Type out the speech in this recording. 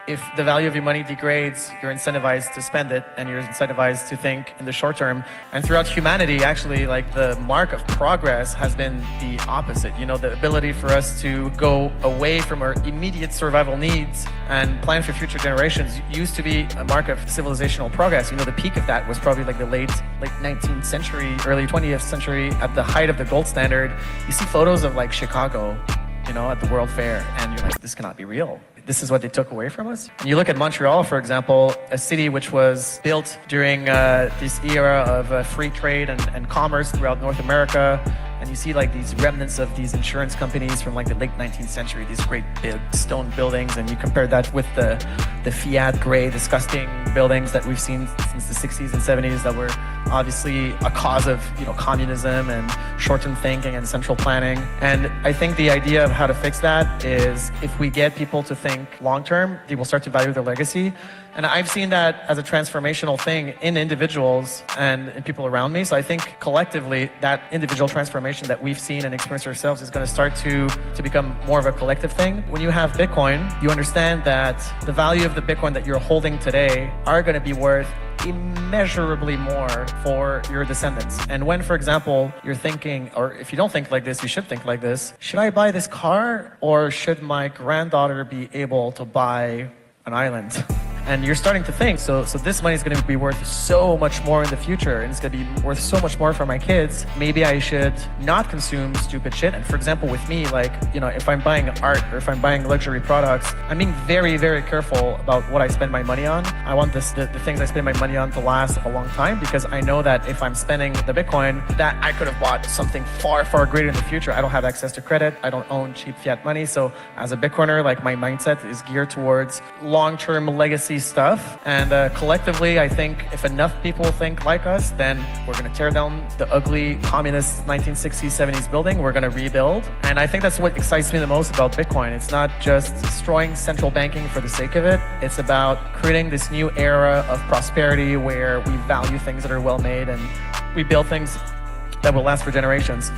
if the value of your money degrades, you're incentivized to spend it and you're incentivized to think in the short term. And throughout humanity, actually, like the mark of progress has been the opposite. You know, the ability for us to go away from our immediate survival needs and plan for future generations used to be a mark of civilizational progress. You know, the peak of that was probably like the late 19th century, early 20th century, at the height of the gold standard. You see photos of like Chicago, you know, at the World Fair, and you're like, this cannot be real. This is what they took away from us. And you look at Montreal, for example, a city which was built during this era of free trade and commerce throughout North America. And you see like these remnants of these insurance companies from like the late 19th century, these great big stone buildings, and you compare that with the Fiat gray, disgusting buildings that we've seen since the 60s and 70s that were obviously a cause of, you know, communism and short-term thinking and central planning. And I think the idea of how to fix that is if we get people to think long-term, they will start to value their legacy. And I've seen that as a transformational thing in individuals and in people around me. So I think collectively that individual transformation that we've seen and experienced ourselves is going to start to become more of a collective thing. When you have Bitcoin, you understand that the value of the Bitcoin that you're holding today are going to be worth immeasurably more for your descendants. And when, for example, you're thinking, or if you don't think like this, you should think like this: should I buy this car or should my granddaughter be able to buy an island? And you're starting to think, so this money is going to be worth so much more in the future, and it's going to be worth so much more for my kids. Maybe I should not consume stupid shit. And for example, with me, like, you know, if I'm buying art or if I'm buying luxury products, I'm being very, very careful about what I spend my money on. I want the things I spend my money on to last a long time, because I know that if I'm spending the Bitcoin, that I could have bought something far, far greater in the future. I don't have access to credit. I don't own cheap fiat money. So as a Bitcoiner, like, my mindset is geared towards long-term legacy stuff. And collectively, I think if enough people think like us, then we're going to tear down the ugly communist 1960s, 70s building. We're going to rebuild. And I think that's what excites me the most about Bitcoin. It's not just destroying central banking for the sake of it. It's about creating this new era of prosperity where we value things that are well made and we build things that will last for generations.